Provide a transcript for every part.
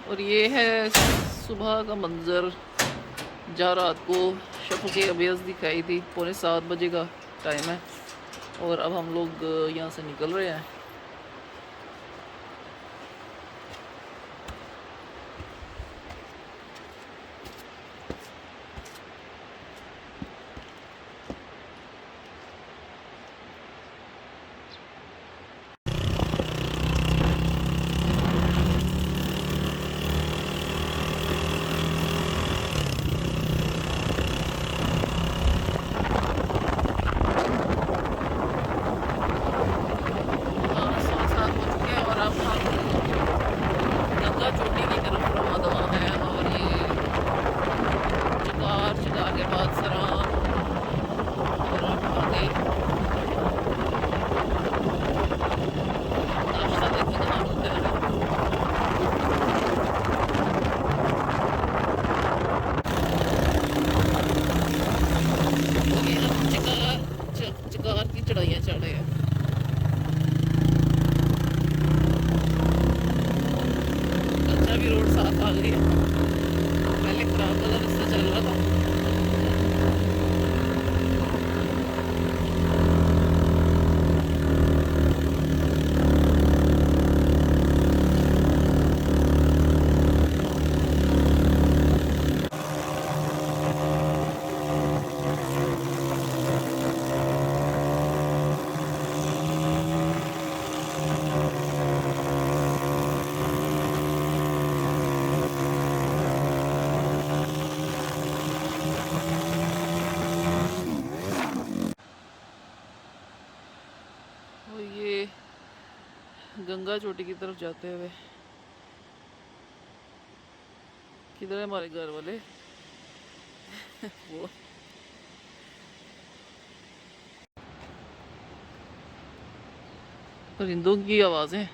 और ये है सुबह का मंज़र, जहाँ रात को शफ़क़ अबयज़ दिखाई थी। 6:45 का टाइम है और अब हम लोग यहाँ से निकल रहे हैं। हाँ, 7:15 हो चुके हैं और अब हम गंगा चोटी की तरफ रवाना है। और ये चितार चितार के बाद सराम और अब आगे नाश्ता देखो कहाँ मिलता है। और ये हम चिकार की चढ़ाइयाँ चढ़ रहे हैं। अच्छा भी रोड साफ आ गई है, पहले खराब वाला रास्ता चल रहा था। और ये गंगा चोटी की तरफ जाते हुए, किधर है हमारे घर वाले? वो परिंदों की आवाज़ें।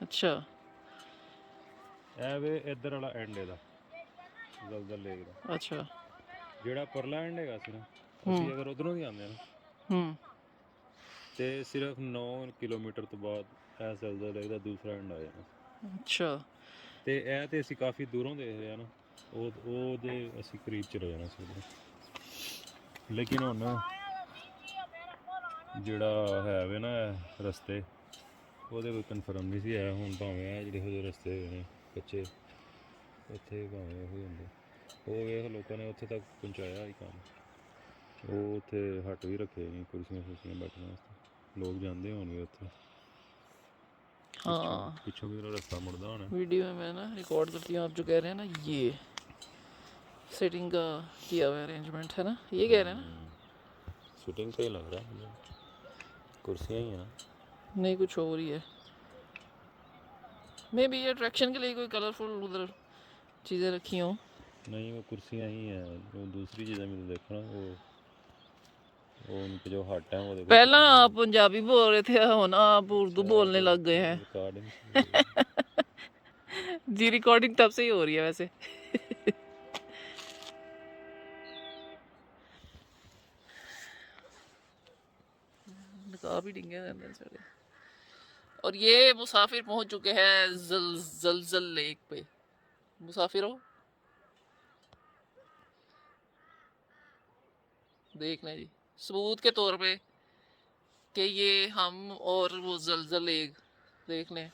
अच्छा, ਇਹ ਵੇ ਇੱਧਰ ਵਾਲਾ ਐਂਡ ਇਹਦਾ ਦਲਦਲ ਲੇਕ ਦਾ। अच्छा। ਜਿਹੜਾ ਪਰਲਾ ਐਂਡ ਹੈਗਾ ਸੀ ਨਾ, ਅਸੀਂ हम्म ਅਗਰ ਉਧਰੋਂ ਦੀ ਆਉਂਦੇ ਆ ਨਾ हम्म ਤੇ ਸਿਰਫ 9 ਕਿਲੋਮੀਟਰ ਤੋਂ ਬਾਅਦ ਇਹ ਦਲਦਲ ਲੇਕ ਦਾ ਦੂਸਰਾ ਐਂਡ ਆ ਜਾਣਾ। अच्छा। ਤੇ ਇਹ ਤੇ ਅਸੀਂ ਕਾਫੀ ਦੂਰੋਂ ਦੇਖ ਰਹੇ ਆ ਨਾ, ਉਹਦੇ ਅਸੀਂ ਕਰੀਬ ਚ ਰਹਿ ਜਾਣਾ ਸੀ ਉਧਰ। ਲੇਕਿਨ ਹੁਣ ਜਿਹੜਾ ਹੈ ਵੇ ਨਾ ਰਸਤੇ, ਉਹਦੇ ਕੋਈ ਕਨਫਰਮ ਨਹੀਂ ਸੀ ਹੈ। ਹੁਣ ਭਾਵੇਂ ਇਹ ਜਿਹੜੇ ਉਹਦੇ ਰਸਤੇ ਹੋਏ ਨੇ ਕੱਚੇ, ਉੱਥੇ ਭਾਵੇਂ ਉਹ ਹੁੰਦੇ, ਉਹ ਵੇਖ ਲੋਕਾਂ ਨੇ ਉੱਥੇ ਤੱਕ ਪਹੁੰਚਾਇਆ ਹੀ ਕੰਮ। ਉਹ ਉੱਥੇ ਹੱਟ ਵੀ ਰੱਖੇ ਨੇ ਕੁਰਸੀਆਂ ਕੁਰਸੀਆਂ ਬੈਠਣ ਵਾਸਤੇ, लोग जाते होंगे उत्थे। हाँ, पिछों भी रास्ता मुड़दा होना। वीडियो में मैं ना रिकॉर्ड करती हूँ, आप जो कह रहे हैं ना, ये सेटिंग का किया हुआ अरेंजमेंट है ना, ये कह रहे हैं ना? शूटिंग का ही लग रहा है, कुर्सियाँ ही हैं ना। नहीं, कुछ और ही है। मे बी अट्रैक्शन के लिए कोई कलरफुल उधर चीज़ें रखी हों। नहीं, वो कुर्सियाँ ही हैं। वो दूसरी चीज़ें भी तो देखो ना, वो उनके जो हट हैं वो देखो। पहला आप पंजाबी बोल रहे थे, ना आप उर्दू बोलने लग गए हैं। रिकॉर्डिंग जी, रिकॉर्डिंग तब से ही हो रही है वैसे। नकाब ही डिंगे अंदर चढ़े। और ये मुसाफिर पहुंच चुके हैं जलजल लेक पे। मुसाफिरों, देख लें जी, सबूत के तौर पे कि ये हम और वो जलजल लेक देख लें।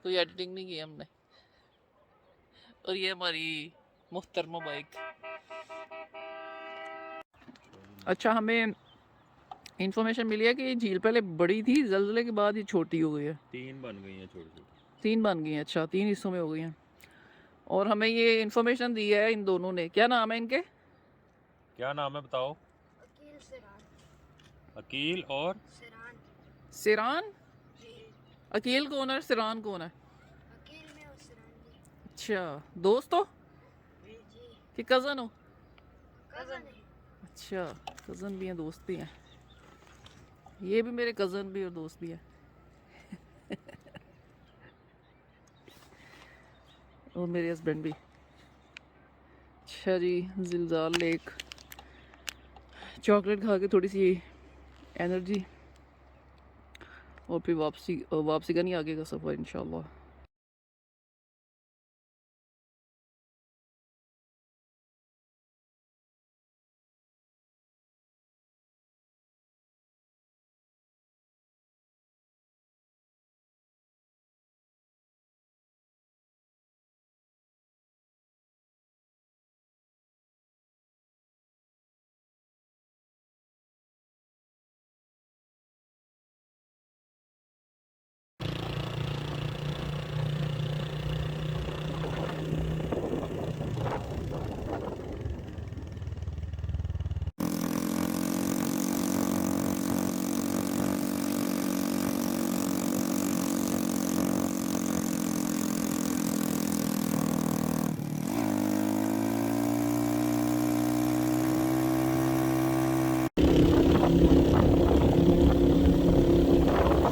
कोई एडिटिंग नहीं की हमने। और ये हमारी मुहतरमा बाइक। अच्छा, हमें इन्फॉर्मेशन मिली है कि ये झील पहले बड़ी थी, ज़लज़ले के बाद ये छोटी हो गई है। 3 बन गई हैं छोटी छोटी। 3 बन गई हैं, अच्छा 3 हिस्सों में हो गई हैं। और हमें ये इन्फॉर्मेशन दी है इन दोनों ने, क्या नाम है इनके? क्या नाम है बताओ? अकील सिरान। अकील और सिरान सिरान? जी। अकील कौन है, सिरान कौन है? अकील में और सिरान जी। अच्छा, दोस्त हो जी जी। कि कज़न हो? कज़न है। अच्छा, कज़न भी हैं दोस्त भी हैं। ये भी मेरे कज़न भी और दोस्त भी हैं। और मेरे हस्बैंड भी। अच्छा जी, जिलज़ाल लेक, चॉकलेट खा के थोड़ी सी एनर्जी, और फिर वापसी का नहीं, आगे का सफ़र इंशाल्लाह।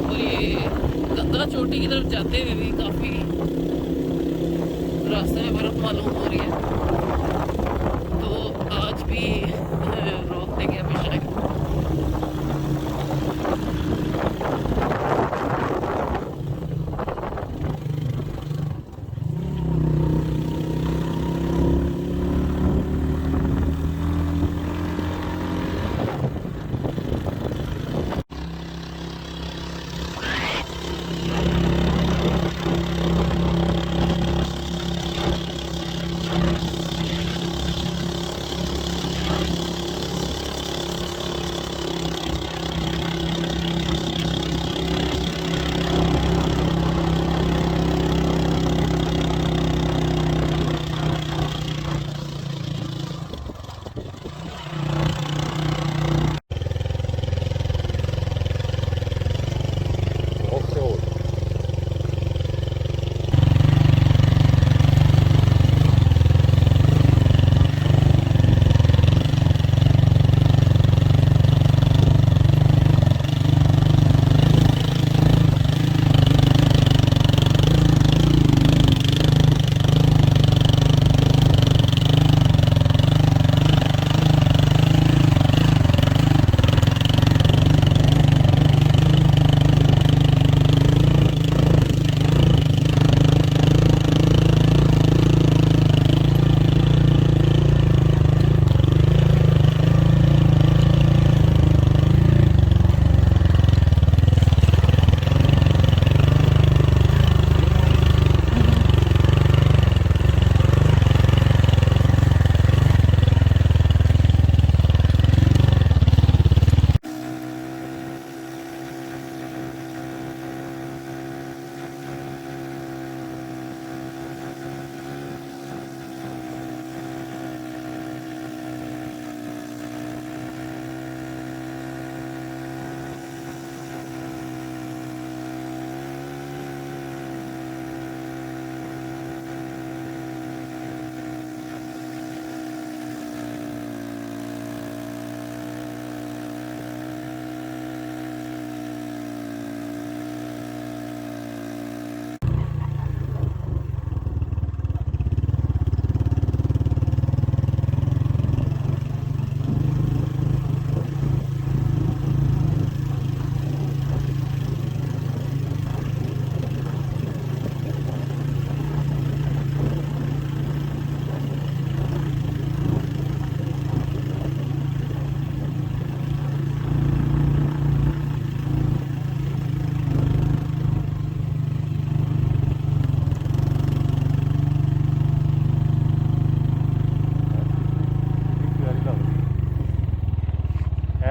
और ये गंगा चोटी की तरफ जाते हुए भी काफ़ी रास्ते में बर्फ़ मालूम हो रही है, तो आज भी रोक देंगे हमें शायद। Of road.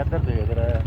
इधर देख रहा है।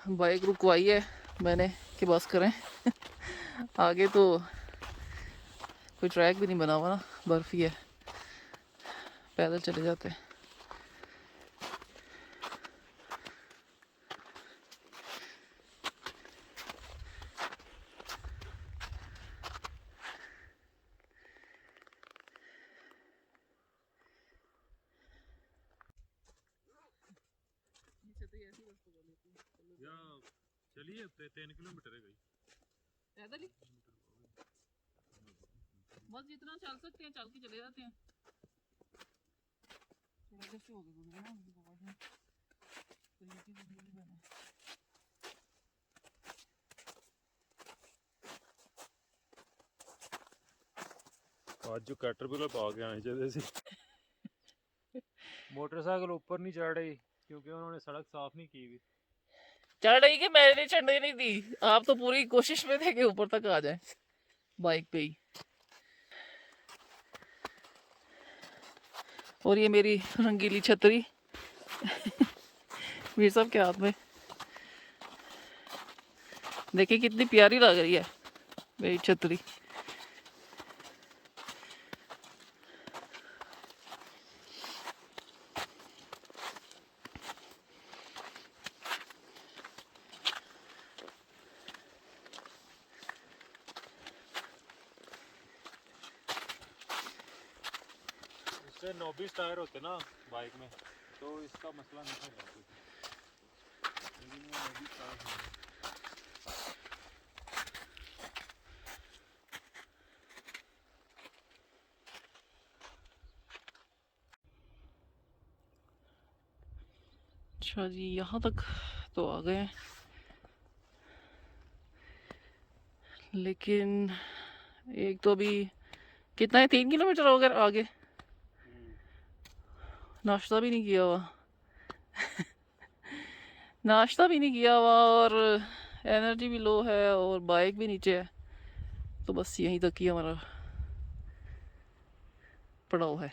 बाइक रुकवाई है मैंने कि बस करें आगे तो कोई ट्रैक भी नहीं बना हुआ ना, बर्फ ही है, पैदल चले जाते हैं। चलिए 3 किलोमीटर है गई पैदल ही बस जितना चल सकते हैं चल के चले जाते हैं। थोड़ा इधर से हो गया गुरु ना उनकी आवाज में तो ये चीज नहीं बना। आज जो कैटरपिलर पा के आने चाहिए सी मोटरसाइकिल ऊपर नहीं चढ़ रही क्योंकि उन्होंने सड़क साफ नहीं की हुई। चढ़ रही कि मैंने चढ़ने नहीं दी, आप तो पूरी कोशिश में थे कि ऊपर तक आ जाए बाइक पे ही। और ये मेरी रंगीली छतरी वीर साहब के हाथ में, देखिए कितनी प्यारी लग रही है मेरी छतरी। इससे 29 टायर होते ना बाइक में तो इसका मसला नहीं था लेकिन ये 29 टायर हैं। अच्छा जी, यहाँ तक तो आ गए हैं, लेकिन एक तो अभी कितना है 3 किलोमीटर हो गया आगे, नाश्ता भी नहीं किया हुआ नाश्ता भी नहीं किया हुआ और एनर्जी भी लो है और बाइक भी नीचे है, तो बस यहीं तक ही हमारा पड़ाव है।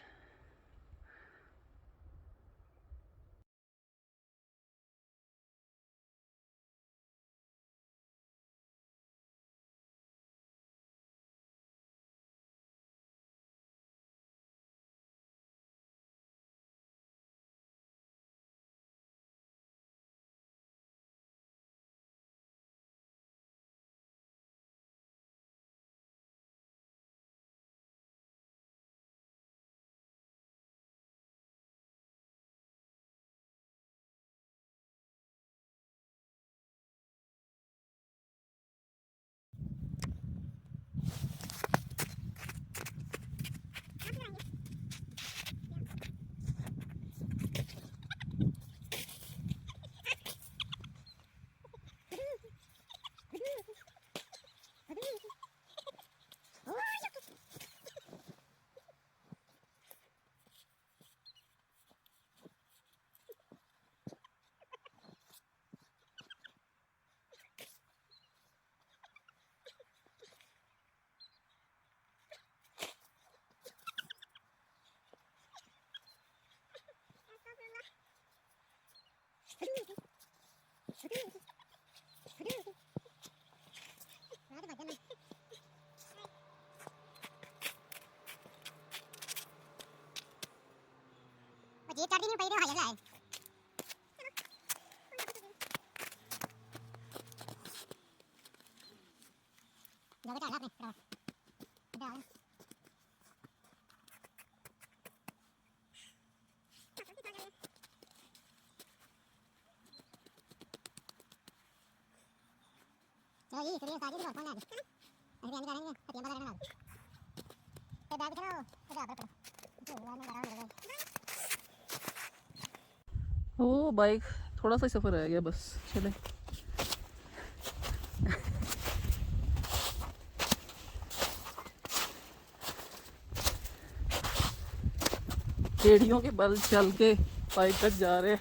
ये चार दिन में पहले हाया है जगह डाला आपने डाला चलो ये करिए साजी और कौन आ गया अभी हम करेंगे सतिया बता रहना तो बैग चलो तो आप रखो तो वाला लगा लगा ओ बाइक थोड़ा सा सफ़र रह गया बस, चले सीढ़ियों के बल चल के बाइक तक जा रहे हैं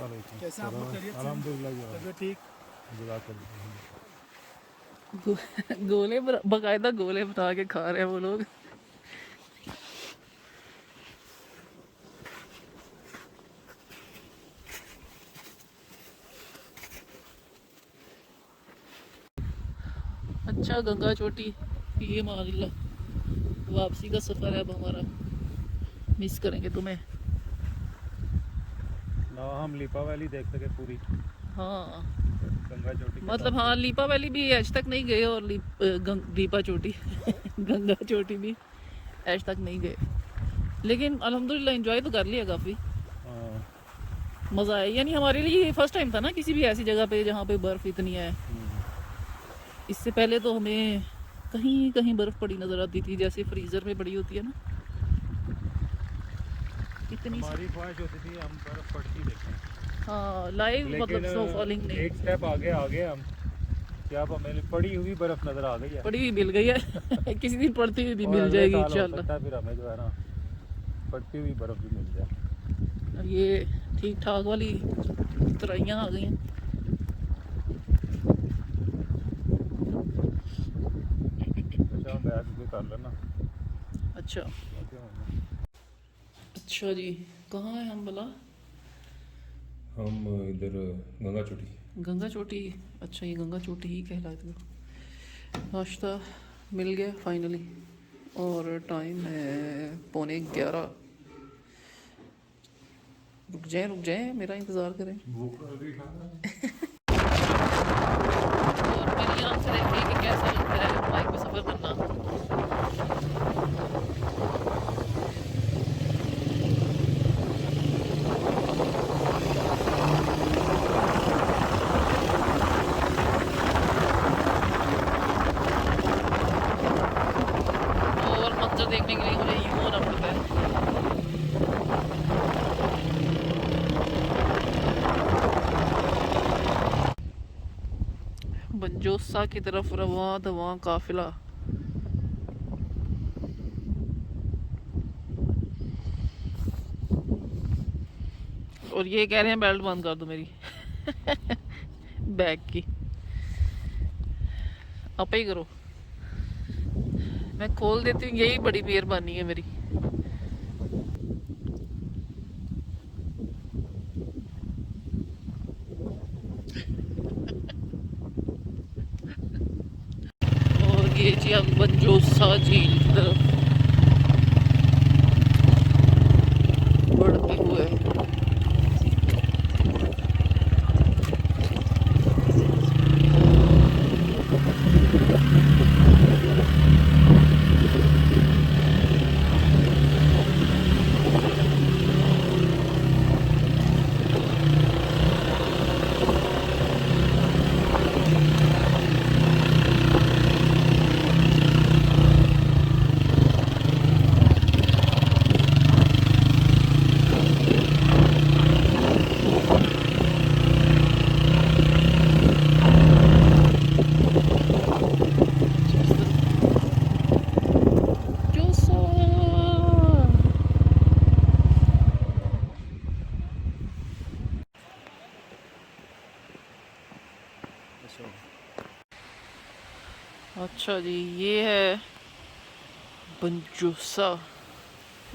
कैसे आप लोग खैरियत से? अल्हम्दुलिल्लाह तबीयत ठीक? गोले बाकायदा गोले बना के खा रहे हैं वो लोग। अच्छा गंगा चोटी ये मानिल्ला वापसी का सफ़र है अब हमारा, मिस करेंगे तुम्हें। ना हम लिपा वैली देख सके पूरी, हाँ गंगा चोटी के मतलब साथ। हाँ लीपा वैली भी आज तक नहीं गए और लीपा चोटी गंगा चोटी भी आज तक नहीं गए, लेकिन अल्हम्दुलिल्लाह एंजॉय तो कर लिया काफ़ी, हाँ, मज़ा आया। यानी हमारे लिए ये फर्स्ट टाइम था ना किसी भी ऐसी जगह पे जहाँ पे बर्फ़ इतनी है। इससे पहले तो हमें कहीं कहीं बर्फ़ पड़ी नज़र आती थी, जैसे फ्रीज़र में पड़ी होती है ना, इतनी सी। हमारी ख्वाहिश होती थी हम बर्फ पड़ती देखें, हाँ लाइव मतलब लेकिन स्नो फॉलिंग नहीं, एक स्टेप आगे आ गए हम, क्या अब हमें पड़ी हुई बर्फ नजर आ गई है। पड़ी हुई मिल गई है किसी दिन पड़ती हुई भी और मिल अगले जाएगी साल हो इंशाल्लाह। सकता है फिर हमें जो है ना पड़ती हुई बर्फ भी मिल जाए। ये ठीक ठाक वाली तराइयाँ आ गई हैं। अच्छा हम बैग भी कर लेना। अच्छा अच्छा जी, कहाँ है हम भला? हम इधर गंगा चोटी। गंगा चोटी। अच्छा ये गंगा चोटी ही कहलाती है। नाश्ता मिल गया फाइनली और टाइम है 11:15। रुक जाए मेरा इंतज़ार करें। और मेरी आँख से देखिए कि कैसा लगता है बाइक में सफ़र करना। और मंजर देखने के लिए मुझे यूँ होना पड़ता है। बंजोसा की तरफ रवां दवां काफिला। और ये कह रहे हैं बेल्ट बंद कर दो मेरी बैग की, आप ही करो, मैं खोल देती हूँ, यही बड़ी मेहरबानी है मेरी। और ये जी हम बंजोसा झील की तरफ बढ़ते हुए। जोसा अच्छा जी, ये है बंजोसा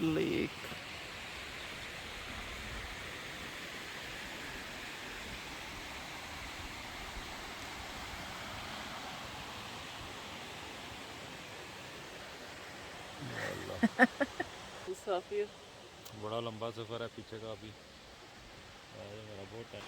लेक। मुसाफिर बड़ा लंबा सफ़र है पीछे का अभी, मेरा बहुत टाइम।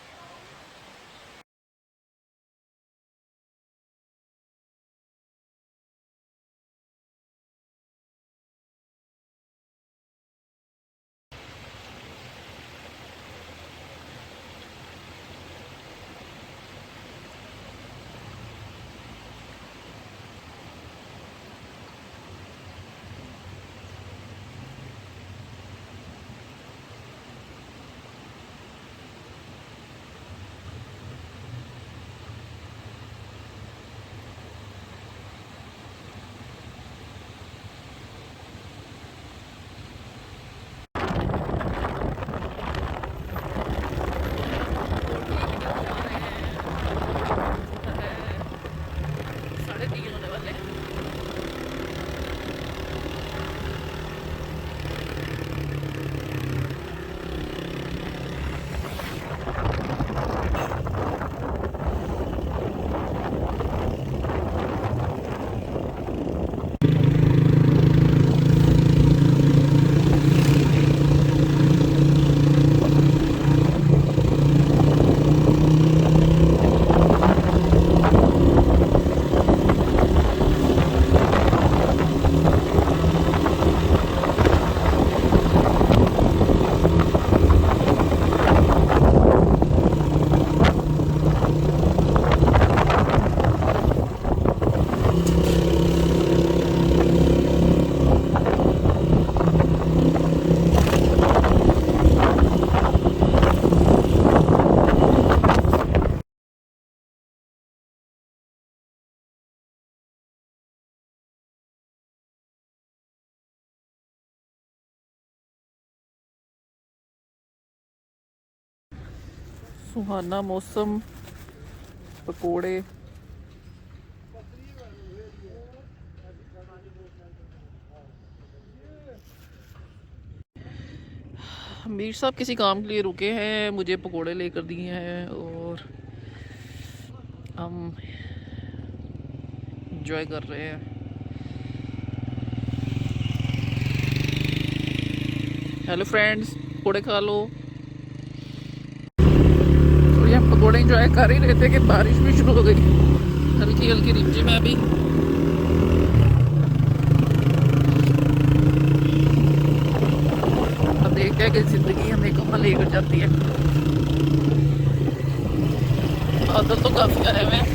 सुहाना मौसम, पकोड़े। मीर साहब किसी काम के लिए रुके हैं, मुझे पकोड़े लेकर दिए हैं और हम एंजॉय कर रहे हैं। हेलो फ्रेंड्स, पकोड़े खा लो। और ये हम पकोड़े एंजॉय कर ही रहे थे कि बारिश भी शुरू हो गई, हल्की हल्की रिमझिम है अभी। अब देखते हैं कि जिंदगी हमें कहाँ लेकर जाती है। बादल तो काफी आए हुए हैं।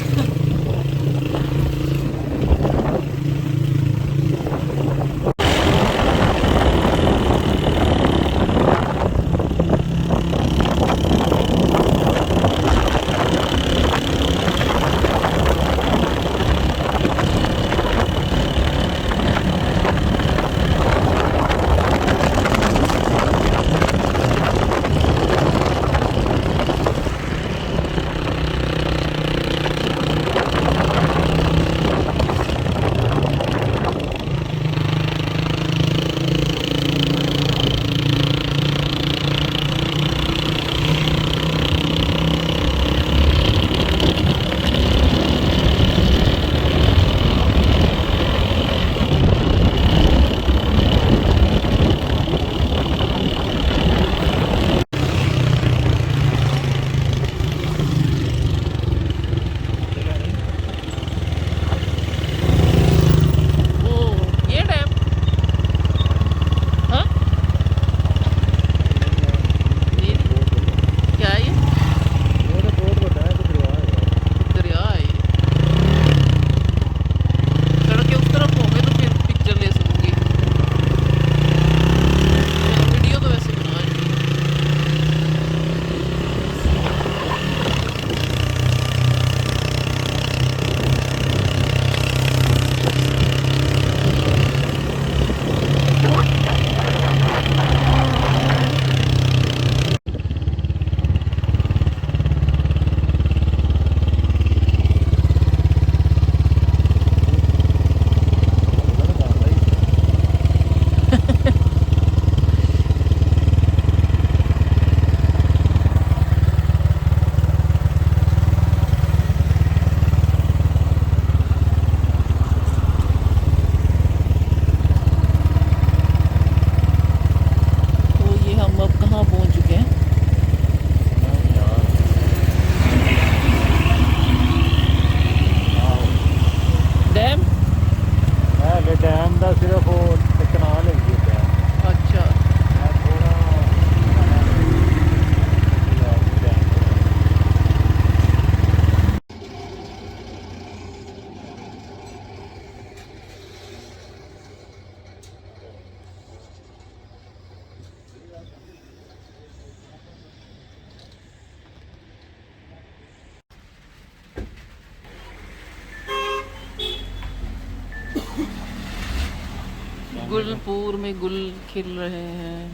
गुलपुर में गुल खिल रहे हैं।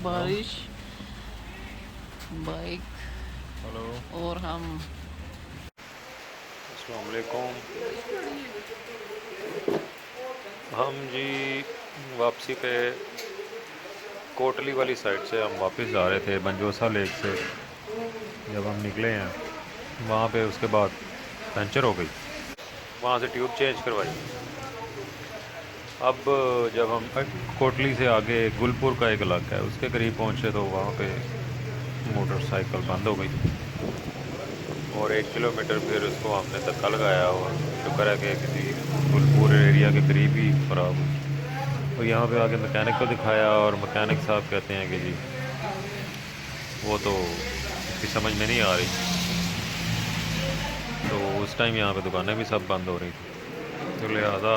बारिश, बाइक और हम। अस्सलाम वालेकुम। हम जी वापसी पे कोटली वाली साइड से हम वापस जा रहे थे बंजोसा लेक से। जब हम निकले हैं वहाँ पे उसके बाद पंचर हो गई, वहाँ से ट्यूब चेंज करवाई। अब जब हम कोटली से आगे गुलपुर का एक इलाका है उसके करीब पहुँचे तो वहाँ पे मोटरसाइकिल बंद हो गई और 1 किलोमीटर फिर उसको हमने धक्का लगाया और शुक्र है कि किसी गुलपुर एरिया के करीब ही ख़राब हुई। और यहाँ पे आके मैकेनिक को दिखाया और मैकेनिक साहब कहते हैं कि जी वो तो उसकी समझ में नहीं आ रही। तो उस टाइम यहाँ पे दुकानें भी सब बंद हो रही थी, तो लिहाजा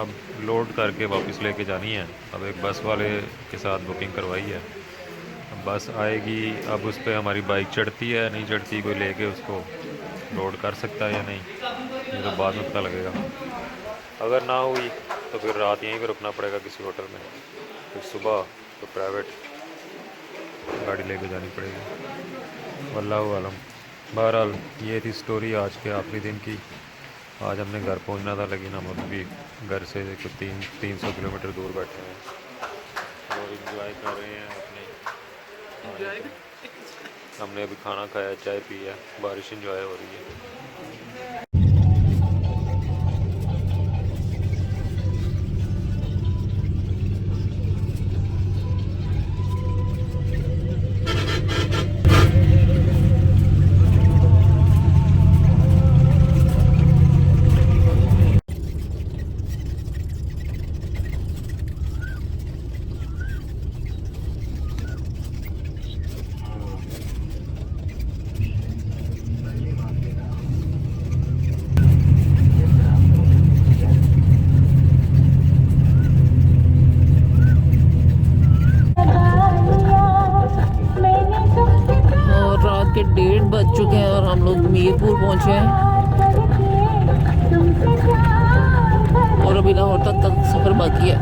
अब लोड करके वापस लेके जानी है। अब एक बस वाले के साथ बुकिंग करवाई है, अब बस आएगी। अब उस पर हमारी बाइक चढ़ती है नहीं चढ़ती, कोई लेके उसको लोड कर सकता है या नहीं, ये तो बाद में पता लगेगा। अगर ना हुई तो फिर रात यहीं पे रुकना पड़ेगा किसी होटल में, फिर सुबह तो प्राइवेट गाड़ी लेके जानी पड़ेगी। वल्लाहु आलम। बहरहाल ये थी स्टोरी आज के आखिरी दिन की। आज हमने घर पहुंचना था, लेकिन हम अभी घर से कुछ 300 किलोमीटर दूर बैठे हैं और इंजॉय कर रहे हैं अपने। हमने अभी खाना खाया, चाय पिया, बारिश इंजॉय हो रही है। और रात के 1:30 बज चुके हैं और हम लोग मीरपुर पहुंचे हैं और अभी लाहौर तक सफ़र बाकी है।